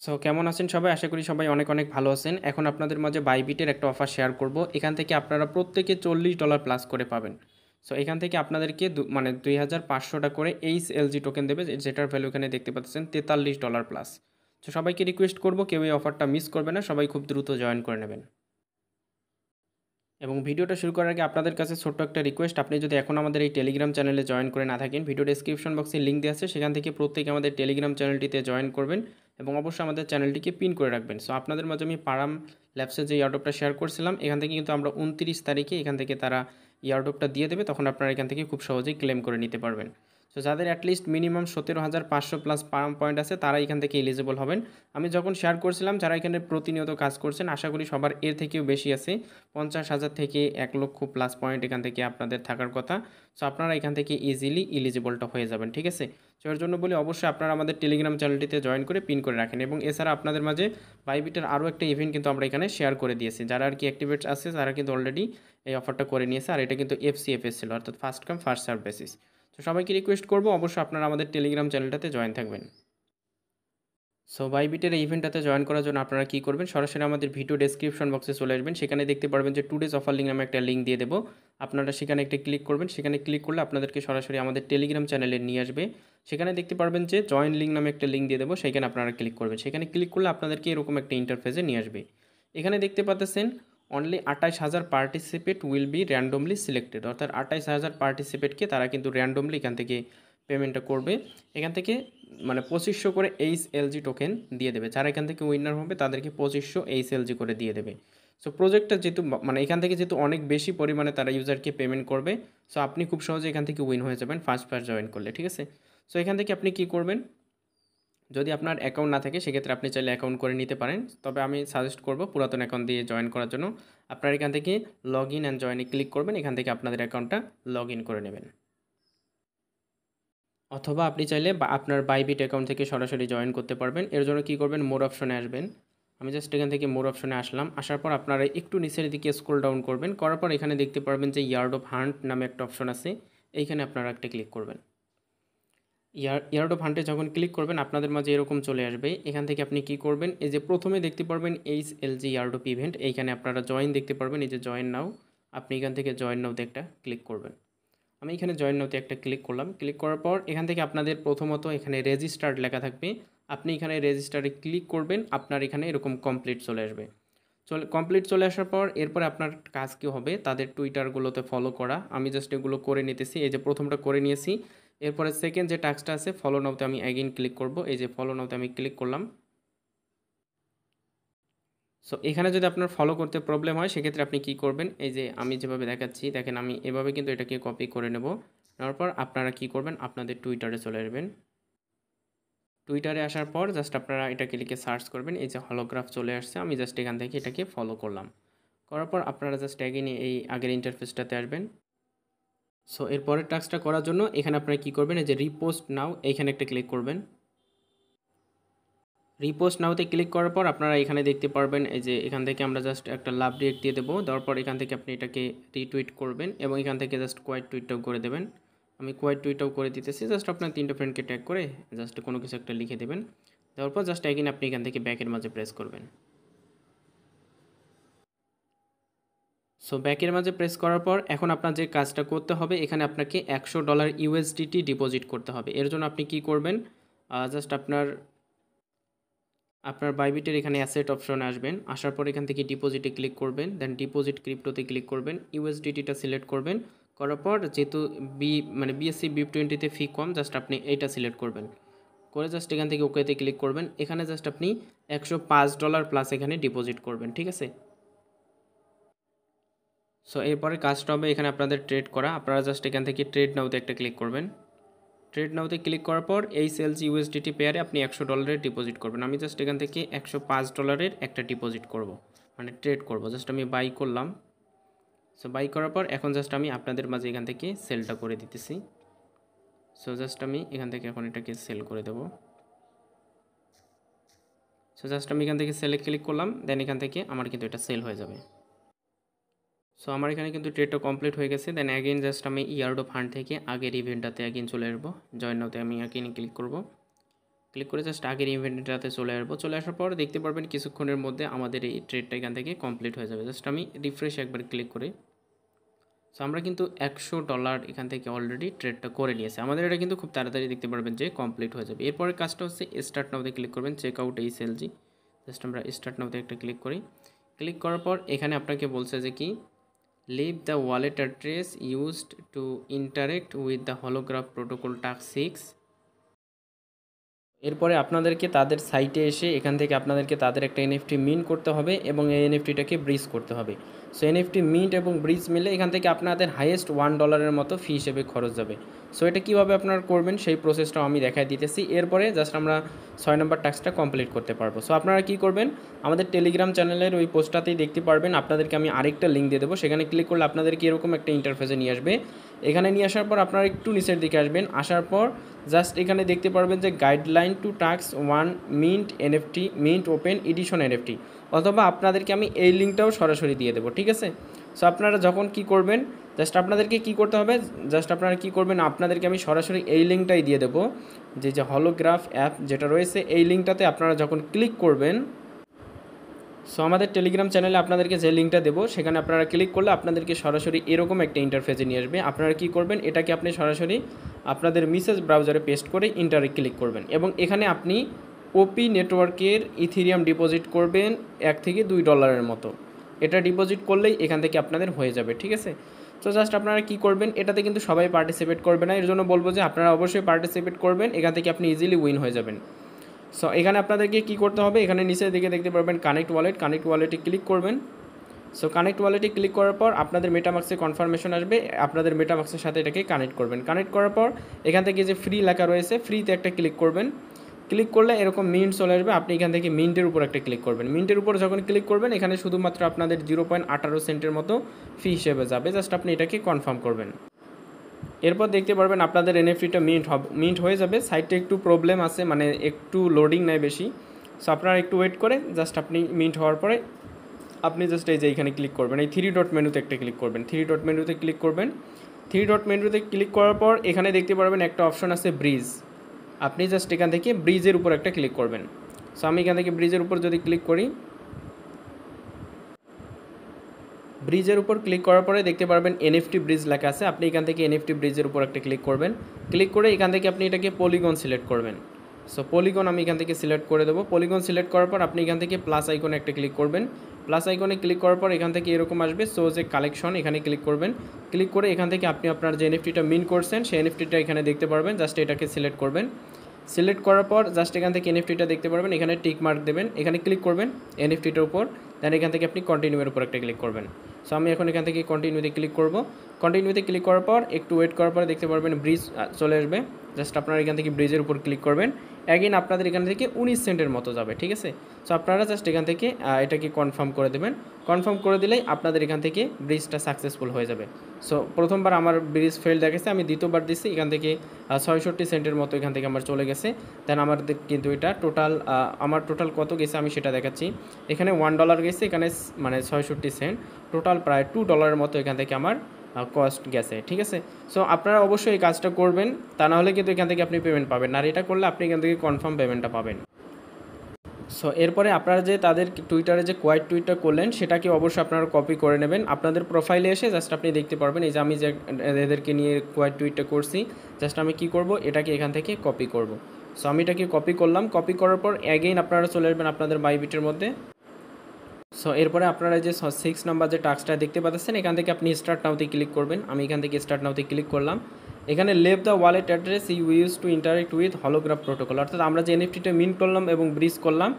So কেমন আছেন সবাই? আশা করি সবাই অনেক, অনেক ভালো আছেন। এখন আপনাদের মাঝে বাইবিটের একটা অফার শেয়ার করব। এখান থেকে আপনারা প্রত্যেকে $40 প্লাস করে পাবেন। সো এখান থেকে আপনাদেরকে মানে ৳২,৫০০ করে এইচএলজি টোকেন দেবে, যেটার ভ্যালু এখানে দেখতে পাচ্ছেন $43 প্লাস। তো সবাইকে রিকোয়েস্ট করব কেউ এই অফারটা মিস করবে না। সবাই খুব দ্রুত জয়েন করে নেবেন। এবং ভিডিওটা শুরু করার আগে আপনাদের কাছে ছোট্ট একটা রিকোয়েস্ট, আপনি যদি এখন আমাদের এই টেলিগ্রাম চ্যানেলে জয়েন করে না থাকেন, ভিডিও ডেসক্রিপশন বক্সে লিঙ্ক দেওয়া আছে, সেখান থেকে প্রত্যেকে আমাদের টেলিগ্রাম চ্যানেলটিতে জয়েন করবেন এবং অবশ্যই আমাদের চ্যানেলটিকে পিন করে রাখবেন। সো আপনাদের মাঝে আমি পারাম ল্যাবসের যে ইয়ারড্রপটা শেয়ার করছিলাম, এখান থেকে কিন্তু আমরা 29 তারিখে এখান থেকে তারা ইয়ারড্রপটা দিয়ে দেবে, তখন আপনারা এখান থেকে খুব সহজেই ক্লেম করে নিতে পারবেন। সো যাদের অ্যাটলিস্ট মিনিমাম 17,500 প্লাস পারাম পয়েন্ট আছে তারা এখান থেকে এলিজিবল হবেন। আমি যখন শেয়ার করছিলাম, যারা এখানে প্রতিনিয়ত কাজ করছেন, আশা করি সবার এর থেকেও বেশি আছে। 50,000 থেকে 1,00,000 প্লাস পয়েন্ট এখান থেকে আপনাদের থাকার কথা। সো আপনারা এখান থেকে ইজিলি এলিজিবলটা হয়ে যাবেন, ঠিক আছে? সো এর জন্য বলি অবশ্যই আপনারা আমাদের টেলিগ্রাম চ্যানেলটিতে জয়েন করে পিন করে রাখেন। এবং এছাড়া আপনাদের মাঝে বাইবিটের আরও একটা ইভেন্ট কিন্তু আমরা এখানে শেয়ার করে দিয়েছি। যারা আর কি অ্যাক্টিভেট আছে তারা কিন্তু অলরেডি এই অফারটা করে নিয়েছে। আর এটা কিন্তু এফসিএফএস ছিল, অর্থাৎ first come first serve basis. তো সবাইকে রিকোয়েস্ট করবো অবশ্যই আপনারা আমাদের টেলিগ্রাম চ্যানেলটাতে জয়েন থাকবেন। সো বাইবিটের এই ইভেন্টটাতে জয়েন করার জন্য আপনারা কী করবেন, সরাসরি আমাদের ভিডিও ডেসক্রিপশন বক্সে চলে আসবেন। সেখানে দেখতে পারবেন যে টুডেজ অফার লিঙ্ক নামে একটা লিঙ্ক দিয়ে দেবো। আপনারা সেখানে একটা ক্লিক করবেন। সেখানে ক্লিক করলে আপনাদেরকে সরাসরি আমাদের টেলিগ্রাম চ্যানেলে নিয়ে আসবে। সেখানে দেখতে পারবেন যে জয়েন লিঙ্ক নামে একটা লিঙ্ক দিয়ে দেবো, সেখানে আপনারা ক্লিক করবেন। সেখানে ক্লিক করলে আপনাদেরকে এরকম একটা ইন্টারফেসে নিয়ে আসবে। এখানে দেখতে পাচ্ছেন only 28,000 participate will be randomly selected, অর্থাৎ 28,000 পার্টিসিপেটকে তারা কিন্তু র্যান্ডমলি এখান থেকে পেমেন্টটা করবে। এখান থেকে মানে 2500 করে এইচএলজি টোকেন দিয়ে দেবে। যারা এখান থেকে উইনার হবে তাদেরকে 2500 এইচএলজি করে দিয়ে দেবে। সো প্রজেক্টটা যেহেতু মানে এখান থেকে যেহেতু অনেক বেশি পরিমাণে তারা ইউজারকে পেমেন্ট করবে, সো আপনি খুব সহজে এখান থেকে উইন হয়ে যাবেন ফার্স্ট জয়েন করলে, ঠিক আছে? সো এখান থেকে আপনি কী করবেন, যদি আপনার অ্যাকাউন্ট না থাকে সেক্ষেত্রে আপনি চাইলে অ্যাকাউন্ট করে নিতে পারেন। তবে আমি সাজেস্ট করব পুরাতন অ্যাকাউন্ট দিয়ে জয়েন করার জন্য। আপনারা এখান থেকে লগ ইন অ্যান্ড জয়েনে ক্লিক করবেন, এখান থেকে আপনাদের অ্যাকাউন্টটা লগ ইন করে নেবেন। অথবা আপনি চাইলে বা আপনার বাইবিট অ্যাকাউন্ট থেকে সরাসরি জয়েন করতে পারবেন। এর জন্য কী করবেন, মোর অপশনে আসবেন। আমি জাস্ট এখান থেকে মোর অপশনে আসলাম। আসার পর আপনারা একটু নিচের দিকে স্ক্রল ডাউন করবেন। করার পর এখানে দেখতে পারবেন যে ইয়ার্ড অফ হান্ট নামে একটা অপশন আছে। এইখানে আপনারা একটা ক্লিক করবেন। ইয়ার্ড অফ হান্টে যখন ক্লিক করবেন আপনাদের মাঝে এরকম চলে আসবে। এখান থেকে আপনি কি করবেন, এই যে প্রথমে দেখতে পারবেন এইচএলজি ইয়ার্ড অফ ইভেন্ট, এইখানে আপনারা জয়েন দেখতে পারবেন, এই যে জয়েন নাও। আপনি এখান থেকে জয়েন নাওতে একটা ক্লিক করবেন। আমি এখানে জয়েন নাওতে একটা ক্লিক করলাম। ক্লিক করার পর এখান থেকে আপনাদের প্রথমত এখানে রেজিস্টার্ড লেখা থাকবে। আপনি এখানে রেজিস্টারে ক্লিক করবেন, আপনার এখানে এরকম কমপ্লিট চলে আসবে। কমপ্লিট চলে আসার পর এরপরে আপনার কাজ কী হবে, তাদের টুইটারগুলোতে ফলো করা। আমি জাস্ট এগুলো করে নিতেছি, এই যে প্রথমটা করে নিয়েছি। এরপরে সেকেন্ড যে টাস্কটা আছে ফলো নাওতে আমি অ্যাগেইন ক্লিক করব। এই যে ফলো নাওতে আমি ক্লিক করলাম। সো এখানে যদি আপনার ফলো করতে প্রবলেম হয় সেক্ষেত্রে আপনি কি করবেন, এই যে আমি যেভাবে দেখাচ্ছি দেখেন, আমি এভাবে কিন্তু এটাকে কপি করে নেব। নেওয়ার পর আপনারা কি করবেন, আপনাদের টুইটারে চলে আসবেন। টুইটারে আসার পর জাস্ট আপনারা এটাকে লিখে সার্চ করবেন। এই যে হলোগ্রাফ চলে আসছে, আমি জাস্ট এখান থেকে এটাকে ফলো করলাম। করার পর আপনারা জাস্ট অ্যাগেইন এই আগের ইন্টারফেসটাতে আসবেন। সো এর পরের টাস্কটা করার জন্য এখানে আপনারা কী করবেন, এই যে রিপোস্ট নাও এইখানে একটা ক্লিক করবেন। রিপোস্ট নাওতে ক্লিক করার পর আপনারা এখানে দেখতে পারবেন, এই যে এখান থেকে আমরা জাস্ট একটা লাভ রিয়েক্ট দিয়ে দেবো। দেওয়ার পর এখান থেকে আপনি এটাকে রিটুইট করবেন এবং এখান থেকে জাস্ট কোয়াইট টুইটটাও করে দেবেন। আমি কোয়াইট টুইটটাও করে দিতেছি। জাস্ট আপনার 3টা ফ্রেন্ডকে ট্যাগ করে জাস্ট কোনো কিছু একটা লিখে দেবেন। দেওয়ার পর জাস্ট এগেইন আপনি এখান থেকে ব্যাকের মাঝে প্রেস করবেন। সো ব্যাকের মাঝে প্রেস করার পর এখন আপনার যে কাজটা করতে হবে, এখানে আপনাকে $100 ইউএসডিটি ডিপোজিট করতে হবে। এর জন্য আপনি কি করবেন, জাস্ট আপনার বাইবিটের এখানে অ্যাসেট অপশনে আসবেন। আসার পর এখান থেকে ডিপোজিটে ক্লিক করবেন, দেন ডিপোজিট ক্রিপ্টোতে ক্লিক করবেন, ইউএসডিটিটা সিলেক্ট করবেন। করার পর যেহেতু বিএসসি BIP20 ফি কম, জাস্ট আপনি এইটা সিলেক্ট করবেন। করে জাস্ট এখান থেকে ওকেতে ক্লিক করবেন। এখানে জাস্ট আপনি $105 প্লাস এখানে ডিপোজিট করবেন, ঠিক আছে? সো এরপরে কাজটা হবে এখানে আপনাদের ট্রেড করা। আপনারা জাস্ট এখান থেকে ট্রেড নাওতে একটা ক্লিক করবেন। ট্রেড নাওতে ক্লিক করার পর এই সেলস ইউএসডিটি পেয়ারে আপনি $100 ডিপোজিট করবেন। আমি জাস্ট এখান থেকে $105 একটা ডিপোজিট করব, মানে ট্রেড করব। জাস্ট আমি বাই করলাম। সো বাই করার পর এখন জাস্ট আমি আপনাদের মাঝে এখান থেকে সেলটা করে দিতেছি। সো জাস্ট আমি এখান থেকে এখন এটাকে সেল করে দেব। সো জাস্ট আমি এখান থেকে সেলে ক্লিক করলাম, দেন এখান থেকে আমার কিন্তু এটা সেল হয়ে যাবে। সো আমার এখানে কিন্তু ট্রেডটা কমপ্লিট হয়ে গেছে। দেন অ্যাগেইন জাস্ট আমি ইয়ার্ড অফ ফান্ড থেকে আগের ইভেন্টটাতে অ্যাগেইন চলে আসবো। জয়েন নাওতে আমি অ্যাগেইন ক্লিক করব। ক্লিক করে জাস্ট আগের ইভেন্টটাতে চলে আসবো। চলে আসার পর দেখতে পারবেন কিছুক্ষণের মধ্যে আমাদের এই ট্রেডটা এখান থেকে কমপ্লিট হয়ে যাবে। জাস্ট আমি রিফ্রেশ একবার ক্লিক করে, সো আমরা কিন্তু $100 এখান থেকে অলরেডি ট্রেডটা করে নিয়েছি। আমাদের এটা কিন্তু খুব তাড়াতাড়ি দেখতে পারবেন যে কমপ্লিট হয়ে যাবে। এরপরের কাজটা হচ্ছে স্টার্ট নাওতে ক্লিক করবেন, চেক আউট HLG। জাস্ট আমরা স্টার্ট নাওতে একটা ক্লিক করি। ক্লিক করার পর এখানে আপনাকে বলছে যে কি, leave the wallet address used to interact with the holograph protocol task 6। এরপরে আপনাদেরকে তাদের সাইটে এসে এখান থেকে আপনাদেরকে তাদের একটা এনএফটি মিন্ট করতে হবে এবং এই এনএফটিটাকে ব্রিজ করতে হবে। সো এনএফটি মিন্ট এবং ব্রিজ মিলে এখান থেকে আপনাদের হাইয়েস্ট $1 মতো ফি হিসেবে খরচ যাবে। সো এটা কীভাবে আপনারা করবেন সেই প্রসেসটাও আমি দেখাই দিতেছি। এরপরে জাস্ট আমরা 6 নম্বর টাস্কটা কমপ্লিট করতে পারবো। সো আপনারা কী করবেন, আমাদের টেলিগ্রাম চ্যানেলের ওই পোস্টটাতেই দেখতে পারবেন, আপনাদেরকে আমি আরেকটা লিঙ্ক দিয়ে দেবো। সেখানে ক্লিক করলে আপনাদেরকে এরকম একটা ইন্টারফেসে নিয়ে আসবে। এখানে নিয়ে আসার পর আপনারা একটু নিচের দিকে আসবেন, আসার পর জাস্ট এখানে দেখতে পারবেন যে guideline to task 1 mint NFT mint open edition NFT, অথবা আপনাদেরকে আমি এই লিঙ্কটাও সরাসরি দিয়ে দেবো, ঠিক আছে। সো আপনারা যখন কি করবেন, জাস্ট আপনাদেরকে কি করতে হবে, জাস্ট আপনারা কি করবেন, আপনাদেরকে আমি সরাসরি এই লিঙ্কটাই দিয়ে দেবো, যে হলোগ্রাফ অ্যাপ যেটা রয়েছে এই লিঙ্কটাতে আপনারা যখন ক্লিক করবেন, সো আমাদের টেলিগ্রাম চ্যানেলে আপনাদেরকে যে লিঙ্কটা দেবো সেখানে আপনারা ক্লিক করলে আপনাদেরকে সরাসরি এরকম একটা ইন্টারফেসে নিয়ে আসবে। আপনারা কি করবেন, এটাকে আপনি সরাসরি আপনাদের মেসেজ ব্রাউজারে পেস্ট করে ইন্টারে ক্লিক করবেন এবং এখানে আপনি ওপি নেটওয়ার্কের ইথিরিয়াম ডিপোজিট করবেন $1 থেকে $2 মতো। এটা ডিপোজিট করলেই এখান থেকে আপনাদের হয়ে যাবে, ঠিক আছে। তো জাস্ট আপনারা কি করবেন, এটাতে কিন্তু সবাই পার্টিসিপেট করবে না, এর জন্য বলবো যে আপনারা অবশ্যই পার্টিসিপেট করবেন, এখান থেকে আপনি ইজিলি উইন হয়ে যাবেন। সো এখানে আপনাদেরকে কি করতে হবে, এখানে নিচের দিকে দেখতে পারবেন কানেক্ট ওয়ালেটে ক্লিক করবেন। সো কানেক্ট ওয়ালেটে ক্লিক করার পর আপনাদের মেটামাক্সে কনফার্মেশন আসবে, আপনাদের মেটামাক্সের সাথে এটাকে কানেক্ট করবেন। কানেক্ট করার পর এখান থেকে যে ফ্রি লেখা রয়েছে, ফ্রিতে একটা ক্লিক করবেন। ক্লিক করলে এরকম মিন্ট চলে আসবে, আপনি এখান থেকে মিন্টের উপর একটা ক্লিক করবেন। মিন্টের উপর যখন ক্লিক করবেন এখানে শুধুমাত্র আপনাদের 0.18 সেন্টের মতো ফি হিসেবে যাবে, জাস্ট আপনি এটাকে কনফার্ম করবেন। এরপর দেখতে পারবেন আপনাদের এনএফটিটা মিন্ট হয়ে যাবে। সাইটটা একটু প্রবলেম আছে, মানে একটু লোডিং নেয় বেশি। সো আপনারা একটু ওয়েট করে জাস্ট আপনি মিন্ট হওয়ার পরে আপনি জাস্ট এই যে এইখানে ক্লিক করবেন, এই 3 ডট মেনুতে একটা ক্লিক করবেন, 3 ডট মেনুতে ক্লিক করবেন। 3 ডট মেনুতে ক্লিক করার পর এখানে দেখতে পারবেন একটা অপশন আছে ব্রিজ, আপনি জাস্ট এখান থেকে ব্রিজের উপর একটা ক্লিক করবেন। সো আমি এখান থেকে ব্রিজের উপর যদি ক্লিক করি, ব্রিজের উপর ক্লিক করার পরে দেখতে পারবেন এনএফটি ব্রিজ লেখা আছে, আপনি এখান থেকে এনএফটি ব্রিজের উপর একটা ক্লিক করবেন। ক্লিক করে এখান থেকে আপনি এটাকে পলিগন সিলেক্ট করবেন। সো পলিগন আমি এখান থেকে সিলেক্ট করে দেবো। পলিগন সিলেক্ট করার পর আপনি এখান থেকে প্লাস আইকনে একটা ক্লিক করবেন। প্লাস আইকনে ক্লিক করার পর এখান থেকে এরকম আসবে, সো যে কালেকশন, এখানে ক্লিক করবেন। ক্লিক করে এখান থেকে আপনি আপনার যে এনএফটিটা মিন করছেন সেই এনএফটিটা এখানে দেখতে পারবেন, জাস্ট এটাকে সিলেক্ট করবেন। সিলেক্ট করার পর জাস্ট এখান থেকে এনএফটিটা দেখতে পারবেন, এখানে টিক মার্ক দেবেন, এখানে ক্লিক করবেন এনএফটিটার উপর, দেন এখান থেকে আপনি কন্টিনিউয়ের উপর একটা ক্লিক করবেন। সো আমি এখন এখান থেকে কন্টিনিউতে ক্লিক করব। কন্টিনিউতে ক্লিক করার পর একটু ওয়েট করার পর দেখতে পারবেন ব্রিজ চলে আসবে, জাস্ট আপনারা এখান থেকে ব্রিজের উপর ক্লিক করবেন। অ্যাগেন আপনাদের এখান থেকে 19 সেন্টের মতো যাবে, ঠিক আছে। সো আপনারা জাস্ট এখান থেকে এটাকে কনফার্ম করে দেবেন। কনফার্ম করে দিলেই আপনাদের এখান থেকে ব্রিজটা সাকসেসফুল হয়ে যাবে। সো প্রথমবার আমার ব্রিজ ফেল দেখেছে, আমি দ্বিতীয়বার দিচ্ছি, এখান থেকে 66 সেন্টের মতো এখান থেকে আমার চলে গেছে। দেন আমাদের কিন্তু এটা টোটাল আমার টোটাল কত গেছে আমি সেটা দেখাচ্ছি। এখানে $1 গেছে, এখানে মানে 66 সেন্ট, টোটাল প্রায় $2 মতো এখান থেকে আমার কস্ট গেছে, ঠিক আছে। সো আপনারা অবশ্যই এই কাজটা করবেন, তা নাহলে কিন্তু এখান থেকে আপনি পেমেন্ট পাবেন না, আর এটা করলে আপনি এখান থেকে কনফার্ম পেমেন্টটা পাবেন। সো এরপরে আপনারা যে তাদের টুইটারে যে কোয়াইট টুইটটা করলেন সেটাকে অবশ্যই আপনারা কপি করে নেবেন। আপনাদের প্রোফাইলে এসে জাস্ট আপনি দেখতে পারবেন এই যে আমি যে এদেরকে নিয়ে কোয়াইট টুইটটা করছি, জাস্ট আমি কি করব, এটাকে এখান থেকে কপি করব। সো আমি এটাকে কপি করলাম। কপি করার পর অ্যাগেইন আপনারা চলে আসবেন আপনাদের বাইবিটের মধ্যে। সো এরপরে আপনারা যে 6 নাম্বার যে টাস্কটা দেখতে পাচ্ছেন এখান থেকে আপনি স্টার্ট নাওতে ক্লিক করবেন। আমি এখান থেকে স্টার্ট নাওতে ক্লিক করলাম। এখানে leave the wallet address you use to interact with holograph protocol, অর্থাৎ আমরা যে এনএফটিটা মিন্ট করলাম এবং ব্রিজ করলাম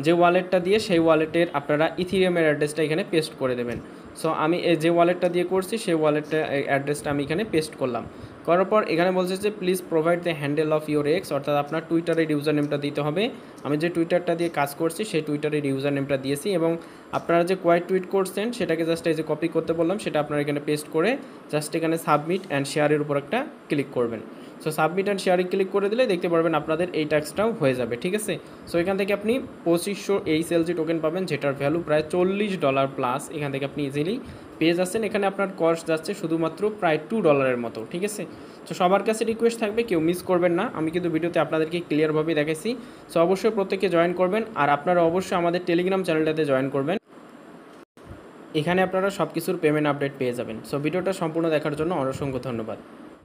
যে ওয়ালেটটা দিয়ে, সেই ওয়ালেটের আপনারা ইথিরিয়ামের অ্যাড্রেসটা এখানে পেস্ট করে দেবেন। সো আমি যে ওয়ালেটটা দিয়ে করছি সেই ওয়ালেটটা অ্যাড্রেসটা আমি এখানে পেস্ট করলাম। করার পর এখানে বলছে যে please provide the handle of your x, অর্থাৎ আপনার টুইটারের ইউজার নেমটা দিতে হবে। আমি যে টুইটারটা দিয়ে কাজ করছি সেই টুইটারের ইউজার নেমটা দিয়েছি, এবং আপনারা যে কোয়াইট টুইট করছেন সেটাকে জাস্ট এই যে কপি করতে বললাম সেটা আপনারা এখানে পেস্ট করে জাস্ট এখানে সাবমিট অ্যান্ড শেয়ারের উপর একটা ক্লিক করবেন। সো সাবমিট অ্যান্ড শেয়ারে ক্লিক করে দিলে দেখতে পারবেন আপনাদের এই টাস্কটাও হয়ে যাবে, ঠিক আছে। সো এখান থেকে আপনি 2500 HLG টোকেন পাবেন, যেটার ভ্যালু প্রায় $40 প্লাস। এখান থেকে আপনি ইজিলি পেয়ে যাচ্ছেন। এখানে আপনার কস্ট যাচ্ছে শুধুমাত্র প্রায় $2 মতো, ঠিক আছে। তো সবার কাছে রিকোয়েস্ট থাকবে কেউ মিস করবেন না, আমি কিন্তু ভিডিওতে আপনাদেরকে ক্লিয়ারভাবে দেখাইছি। সো অবশ্যই প্রত্যেকে জয়েন করবেন, আর আপনারা অবশ্যই আমাদের টেলিগ্রাম চ্যানেলটাতে জয়েন করবেন। এখানে আপনারা সব কিছুর পেমেন্ট আপডেট পেয়ে যাবেন। সো ভিডিওটা সম্পূর্ণ দেখার জন্য অসংখ্য ধন্যবাদ।